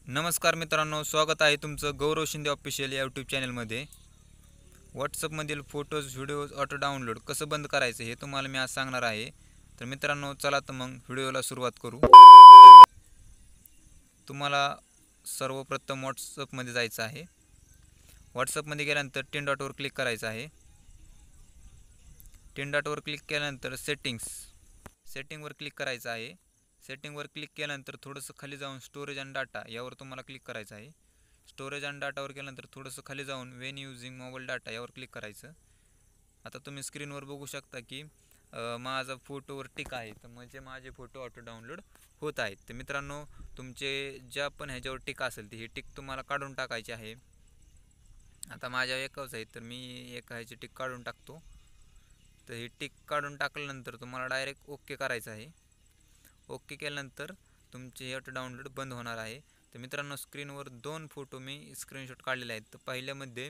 नमस्कार मित्रांनो, स्वागत आहे तुमचं गौरव शिंदे ऑफिशियल यूट्यूब चॅनलमध्ये। व्हॉट्सअपमधील फोटोज व्हिडिओज ऑटो डाउनलोड कसं बंद करायचं हे तुम्हाला मी आज सांगणार आहे। तर मित्रांनो, चला तर मग व्हिडिओला सुरुवात करू। तुम्हाला सर्वप्रथम व्हॉट्सअपमध्ये जायचं आहे। व्हॉट्सअपमध्ये गेल्यानंतर तीन डॉटवर क्लिक करायचं आहे। तीन डॉटवर क्लिक केल्यानंतर सेटिंगवर क्लिक करायचं आहे। सेटिंगवर क्लिक केल्यानंतर थोडंसं खाली जाऊन स्टोरेज आणि डाटा यावर तुम्हाला क्लिक करायचं आहे। स्टोरेज आणि डाटावर गेल्यानंतर थोडंसं खाली जाऊन वेन यूजिंग मोबाईल डाटा यावर क्लिक करायचं। आता तुम्ही स्क्रीनवर बघू शकता की माझा फोटोवर टिक आहे, तर म्हणजे माझे फोटो ऑटो डाउनलोड होत आहेत। तर मित्रांनो, तुमचे ज्या पण ह्याच्यावर टिक असेल ती ही टिक तुम्हाला काढून टाकायची आहे। आता माझ्या एकच आहे, तर मी एक ह्याची टिक काढून टाकतो। तर ही टिक काढून टाकल्यानंतर तुम्हाला डायरेक्ट ओके करायचं आहे। ओके केल्यानंतर तुमचे ऑटो डाउनलोड बंद होणार आहे। तर मित्रांनो, स्क्रीनवर दोन फोटो मी स्क्रीनशॉट काढलेले आहेत। तर पहिल्यामध्ये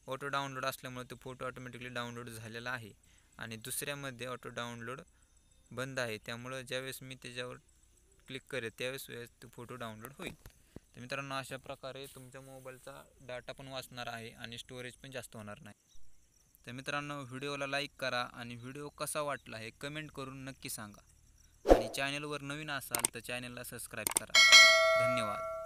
ऑटो डाउनलोड असल्यामुळे तो फोटो ऑटोमॅटिकली डाउनलोड झालेला आहे आणि दुसऱ्यामध्ये ऑटो डाउनलोड बंद आहे, त्यामुळे ज्यावेळेस मी त्याच्यावर क्लिक करेल त्यावेळेस तो फोटो डाउनलोड होईल। तर मित्रांनो, अशा प्रकारे तुमच्या मोबाईलचा डाटा पण वाचणार आहे आणि स्टोरेज पण जास्त होणार नाही। तर मित्रांनो, व्हिडिओला लाईक करा आणि व्हिडिओ कसा वाटला हे कमेंट करून नक्की सांगा आणि चॅनलवर नवीन असाल तर चॅनलला सबस्क्राईब करा। धन्यवाद।